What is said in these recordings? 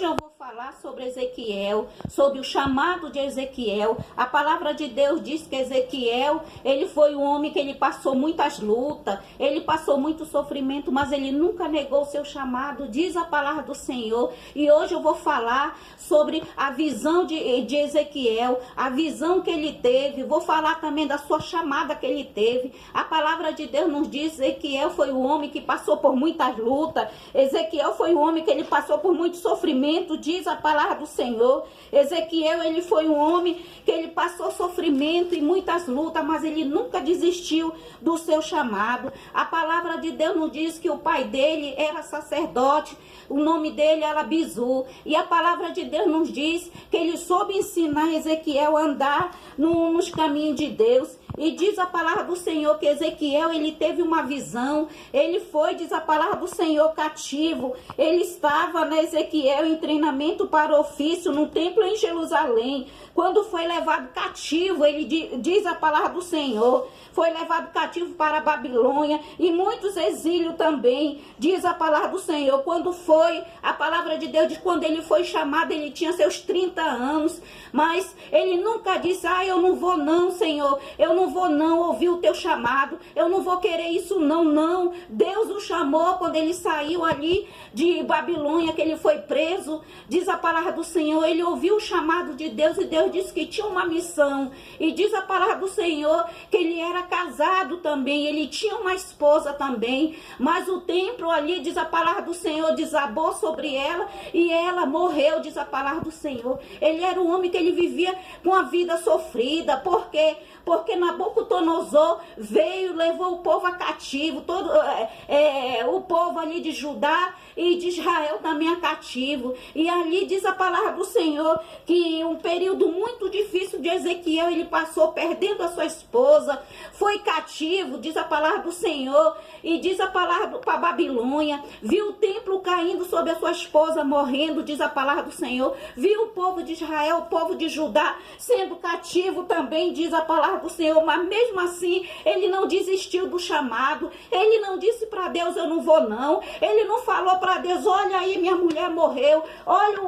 hoje eu vou falar sobre Ezequiel, sobre o chamado de Ezequiel. A palavra de Deus diz que Ezequiel, ele foi um homem que ele passou muitas lutas, ele passou muito sofrimento, mas ele nunca negou o seu chamado, diz a palavra do Senhor. E hoje eu vou falar sobre a visão de Ezequiel, a visão que ele teve. Vou falar também da sua chamada que ele teve. A palavra de Deus nos diz que Ezequiel foi o homem que passou por muitas lutas. Ezequiel foi o homem que ele passou por muito sofrimento, diz a palavra do Senhor. Ezequiel, ele foi um homem que ele passou sofrimento e muitas lutas, mas ele nunca desistiu do seu chamado. A palavra de Deus nos diz que o pai dele era sacerdote, o nome dele era Bizu, e a palavra de Deus nos diz que ele soube ensinar Ezequiel a andar nos caminhos de Deus. E diz a palavra do Senhor que Ezequiel, ele teve uma visão, ele foi, diz a palavra do Senhor, cativo. Ele estava, Ezequiel, em treinamento para ofício no templo em Jerusalém. Quando foi levado cativo, ele diz a palavra do Senhor, foi levado cativo para a Babilônia e muitos exílios também, diz a palavra do Senhor. Quando foi, a palavra de Deus diz, quando ele foi chamado, ele tinha seus 30 anos, mas ele nunca disse, eu não vou não, Senhor, eu não vou não ouvir o teu chamado, eu não vou querer isso não. Deus o chamou quando ele saiu ali de Babilônia, que ele foi preso, diz a palavra do Senhor, ele ouviu o chamado de Deus e Deus disse que tinha uma missão. E diz a palavra do Senhor que ele era casado também, ele tinha uma esposa também, mas o templo ali, diz a palavra do Senhor, desabou sobre ela e ela morreu, diz a palavra do Senhor. Ele era um homem que ele vivia com a vida sofrida, porque Nabucodonosor veio, levou o povo a cativo, todo o povo ali de Judá e de Israel também a cativo. E ali diz a palavra do Senhor que um período muito difícil de Ezequiel, ele passou perdendo a sua esposa, foi cativo, diz a palavra do Senhor, e diz a palavra para Babilônia, viu o templo caindo sobre a sua esposa, morrendo, diz a palavra do Senhor, viu o povo de Israel, o povo de Judá sendo cativo também, diz a palavra do Senhor, mas mesmo assim ele não desistiu do chamado, ele não disse para Deus, eu não vou não, ele não falou para Deus, olha aí, minha mulher morreu, olha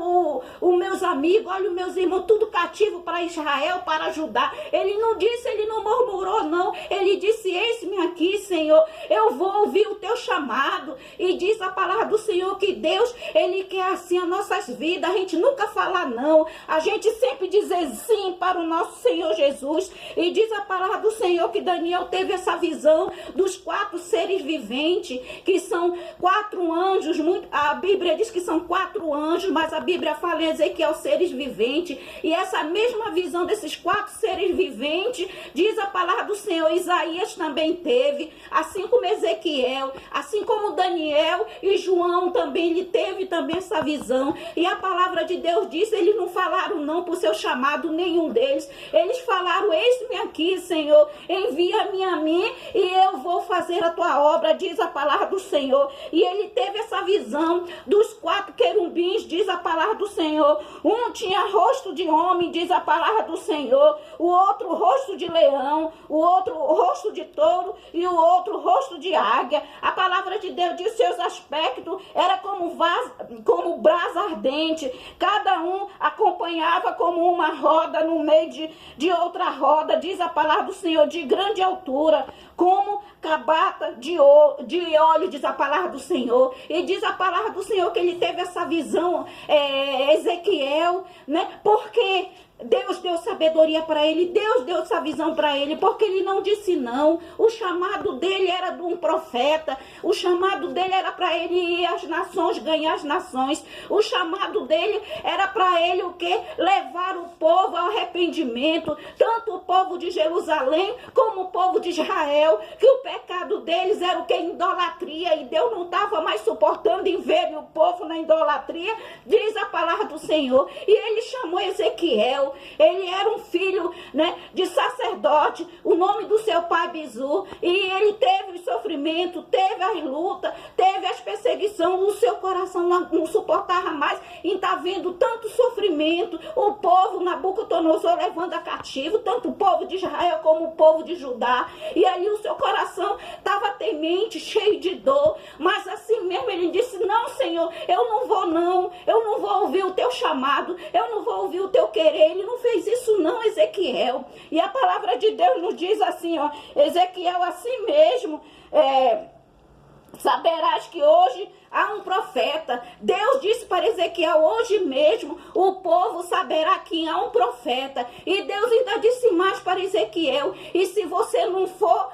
os meus amigos, olha os meus irmãos, tudo cativo para Israel, para Judá. Ele não disse, ele não murmurou não, ele disse, eis-me aqui, Senhor, eu vou ouvir o teu chamado. E diz a palavra do Senhor que Deus, ele quer assim as nossas vidas, a gente nunca fala não, a gente sempre dizer sim para o nosso Senhor Jesus. E diz a palavra do Senhor que Daniel teve essa visão dos 4 seres viventes, que são 4 anjos, a Bíblia diz que são 4 anjos, mas a Bíblia fala em Ezequiel seres viventes, e essa mesma visão desses 4 seres viventes, diz a palavra do Senhor, Isaías também teve, assim como Ezequiel, assim como Daniel e João também, ele teve também essa visão. E a palavra de Deus diz, eles não falaram não por seu chamado, nenhum deles, eles falaram, eis-me aqui, Senhor, envia-me a mim e eu vou fazer a tua obra, diz a palavra do Senhor. E ele teve essa visão dos 4 querubins, diz a palavra do Senhor. Um tinha rosto de homem, diz a palavra do Senhor, o outro rosto de leão, o outro rosto de touro e o outro rosto de águia. A palavra de Deus diz, seus aspectos era como brasa ardente, cada um acompanhava como uma roda no meio de outra roda, diz a palavra do Senhor, de grande altura, como cabata de óleo, diz a palavra do Senhor. E diz a palavra do Senhor que ele teve essa visão, Ezequiel, porque Deus deu sabedoria para ele, Deus deu essa visão para ele, porque ele não disse não. O chamado dele era de um profeta, o chamado dele era para ele ir às nações, ganhar as nações, o chamado dele era para ele o quê? Levar o povo ao arrependimento, tanto o povo de Jerusalém como o povo de Israel, que o pecado deles era o quê? Idolatria, e Deus não estava mais suportando em ver o povo na idolatria, diz a palavra do Senhor. E ele chamou Ezequiel, ele era um filho de sacerdote, o nome do seu pai Bizu, e ele teve o sofrimento, teve as lutas, teve as perseguições, o seu coração não suportava mais em estar vendo tanto sofrimento, o povo Nabucodonosor levando a cativo, tanto o povo de Israel como o povo de Judá, e ali o seu coração estava temente, cheio de dor, mas assim mesmo ele disse, não, Senhor, eu não vou ouvir ouvir o teu chamado, eu não vou ouvir o teu querer. Ele não fez isso não, Ezequiel. E a palavra de Deus nos diz assim, ó, Ezequiel, assim mesmo, saberás que hoje há um profeta. Deus disse para Ezequiel, hoje mesmo o povo saberá que há um profeta. E Deus ainda disse mais para Ezequiel, e se você não for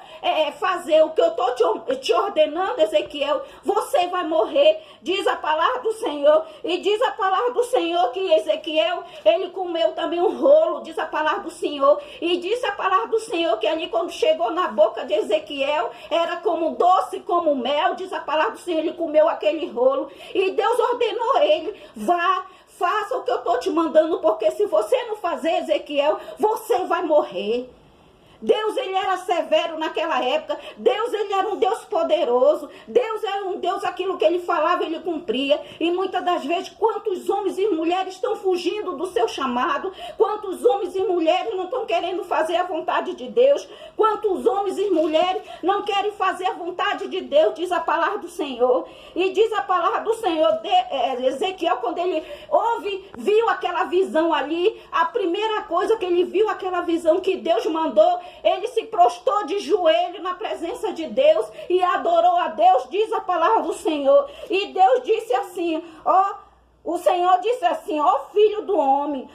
fazer o que eu estou te ordenando, Ezequiel, você vai morrer, diz a palavra do Senhor. E diz a palavra do Senhor que Ezequiel, ele comeu também um rolo, diz a palavra do Senhor. E diz a palavra do Senhor que ali quando chegou na boca de Ezequiel, era como doce, como mel, diz a palavra do Senhor, ele comeu aquele rolo. E Deus ordenou ele, vá, faça o que eu estou te mandando, porque se você não fazer, Ezequiel, você vai morrer. Deus, ele era severo naquela época. Deus, ele era um Deus poderoso. Deus era um Deus, aquilo que ele falava, ele cumpria. E muitas das vezes, quantos homens e mulheres estão fugindo do seu chamado? Quantos homens e mulheres não estão querendo fazer a vontade de Deus? Quantos homens e mulheres não querem fazer a vontade de Deus? Diz a palavra do Senhor. E diz a palavra do Senhor, Ezequiel, quando ele viu aquela visão ali, a primeira coisa que ele viu, aquela visão que Deus mandou, ele se prostrou de joelho na presença de Deus e adorou a Deus, diz a palavra do Senhor. E Deus disse assim, o Senhor disse assim, filho do homem,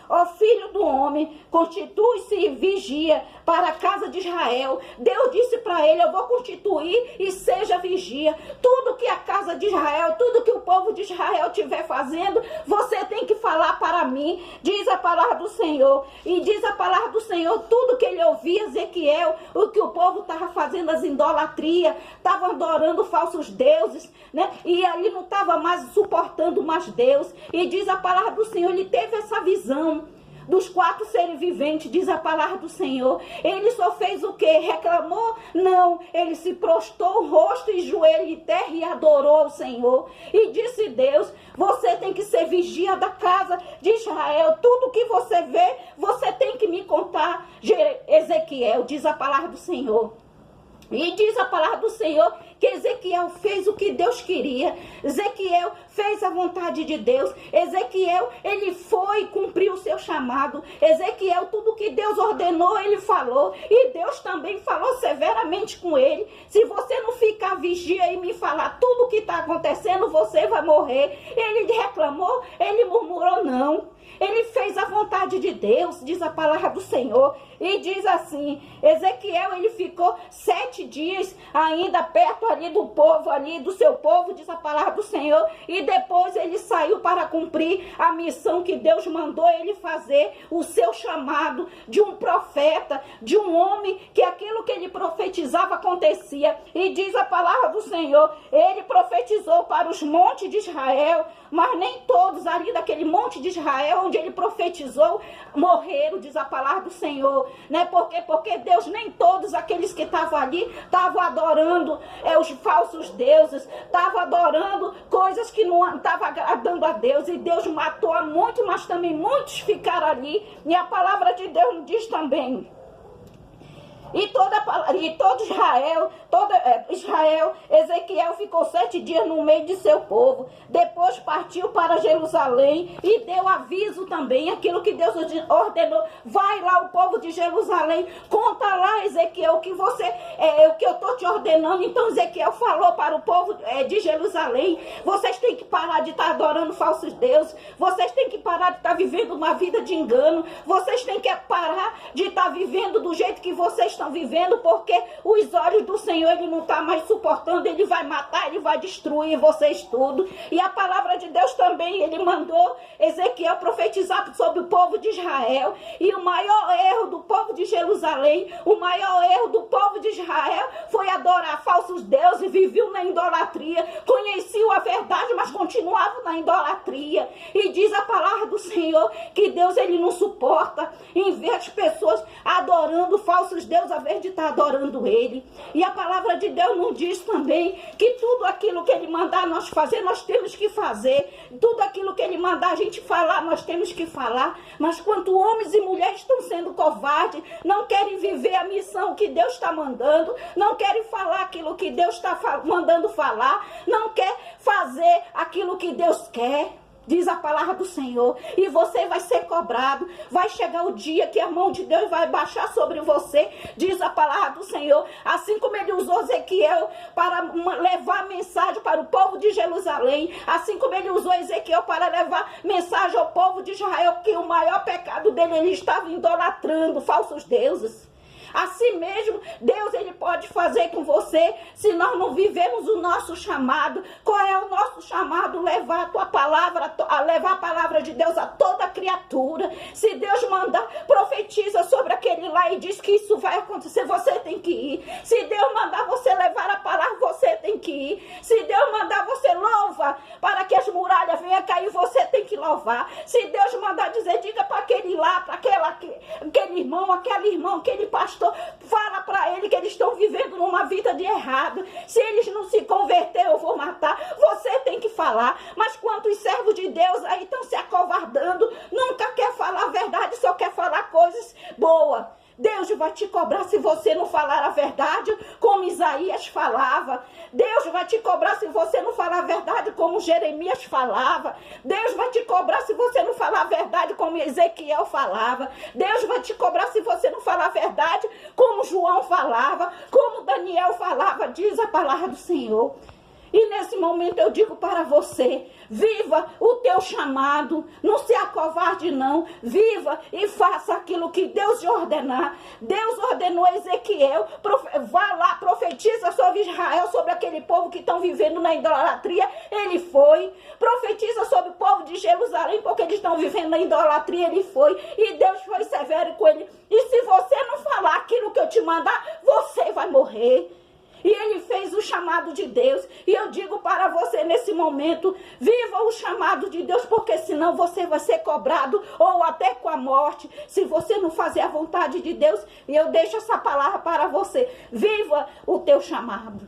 constitui-se e vigia para a casa de Israel. Deus disse para ele, eu vou constituir e seja vigia. Tudo que a casa de Israel, tudo que o povo de Israel estiver fazendo, você tem que falar para mim, diz a palavra do Senhor. E diz a palavra do Senhor, tudo que ele ouvia, Ezequiel, o que o povo estava fazendo, as idolatrias, estavam adorando falsos deuses, né? E ali não estava mais suportando mais Deus. E diz a palavra do Senhor, ele teve essa visão dos 4 seres viventes, diz a palavra do Senhor. Ele só fez o quê? Reclamou? Não, ele se prostrou, rosto e joelho em terra e adorou ao Senhor. E disse Deus, você tem que ser vigia da casa de Israel. Tudo que você vê, você tem que me contar. Ezequiel, diz a palavra do Senhor. E diz a palavra do Senhor que Ezequiel fez o que Deus queria. Ezequiel fez a vontade de Deus. Ezequiel, ele foi cumprir o seu chamado. Ezequiel, tudo que Deus ordenou, ele falou. E Deus também falou severamente com ele. Se você não ficar vigia e me falar tudo o que está acontecendo, você vai morrer. Ele reclamou, ele murmurou, não. Ele fez a vontade de Deus, diz a palavra do Senhor. E diz assim, Ezequiel, ele ficou 7 dias ainda perto ali do povo, ali do seu povo, diz a palavra do Senhor. E depois ele saiu para cumprir a missão que Deus mandou ele fazer, o seu chamado de um profeta, de um homem, que aquilo que ele profetizava acontecia. E diz a palavra do Senhor, ele profetizou para os montes de Israel, mas nem todos ali daquele monte de Israel, onde ele profetizou, morreram, diz a palavra do Senhor, né? Porque Deus, nem todos aqueles que estavam ali, estavam adorando os falsos deuses, estavam adorando coisas que não estavam agradando a Deus, e Deus matou a muitos, mas também muitos ficaram ali, e a palavra de Deus diz também, e todo Israel, Ezequiel ficou 7 dias no meio de seu povo. Depois partiu para Jerusalém e deu aviso também, aquilo que Deus ordenou. Vai lá o povo de Jerusalém, conta lá, Ezequiel, o que eu estou te ordenando. Então Ezequiel falou para o povo de Jerusalém, vocês têm que parar de estar adorando falsos deuses, vocês têm que parar de estar vivendo uma vida de engano, vocês têm que parar de estar vivendo do jeito que vocês estão vivendo, porque os olhos do Senhor, ele não está mais suportando, ele vai matar, ele vai destruir vocês tudo. E a palavra de Deus também, ele mandou Ezequiel profetizar sobre o povo de Israel. E o maior erro do povo de Jerusalém, o maior erro do povo de Israel foi adorar falsos deuses, e viviam na idolatria, conheciam a verdade, mas continuavam na idolatria. E diz a palavra do Senhor que Deus, ele não suporta em ver as pessoas adorando falsos deuses, a vez de estar adorando ele. E a palavra de Deus nos diz também que tudo aquilo que ele mandar nós fazer, nós temos que fazer. Tudo aquilo que ele mandar a gente falar, nós temos que falar. Mas quanto homens e mulheres estão sendo covardes, não querem viver a missão que Deus está mandando, não querem falar aquilo que Deus está mandando falar, não quer fazer aquilo que Deus quer. diz a palavra do Senhor, e você vai ser cobrado. Vai chegar o dia que a mão de Deus vai baixar sobre você, diz a palavra do Senhor. Assim como ele usou Ezequiel para levar mensagem para o povo de Jerusalém, assim como ele usou Ezequiel para levar mensagem ao povo de Israel, que o maior pecado dele, ele estava idolatrando falsos deuses. Assim mesmo, Deus, ele pode fazer com você, se nós não vivemos o nosso chamado. Qual é o nosso chamado? Levar a tua palavra, levar a palavra de Deus a toda criatura. Se Deus mandar, profetiza sobre aquele lá e diz que isso vai acontecer, você tem que ir. Se Deus mandar você levar a palavra, você tem que ir. Se Deus mandar você louva para que as muralhas venham cair, você tem que louvar. Se Deus mandar dizer, diga para aquele lá, para aquele irmão, aquele pastor, fala para ele que eles estão vivendo numa vida de errado. Se eles não se converter, eu vou matar. Você tem que falar. Mas quantos servos de Deus aí estão se acovardando, nunca quer falar a verdade, só quer falar coisas boas. Deus vai te cobrar se você não falar a verdade, como Isaías falava. Deus vai te cobrar se você não falar a verdade, como Jeremias falava. Deus vai te cobrar se você não falar a verdade, como Ezequiel falava. Deus vai te cobrar se você não falar a verdade, como João falava, como Daniel falava, diz a palavra do Senhor. E nesse momento eu digo para você, viva o teu chamado, não se acovarde não, viva e faça aquilo que Deus te ordenar. Deus ordenou a Ezequiel, vá lá, profetiza sobre Israel, sobre aquele povo que estão vivendo na idolatria, ele foi. Profetiza sobre o povo de Jerusalém, porque eles estão vivendo na idolatria, ele foi. E Deus foi severo com ele. E se você não falar aquilo que eu te mandar, você vai morrer. E ele fez o chamado de Deus. E eu digo para você nesse momento, viva o chamado de Deus, porque senão você vai ser cobrado, ou até com a morte, se você não fazer a vontade de Deus. E eu deixo essa palavra para você. Viva o teu chamado.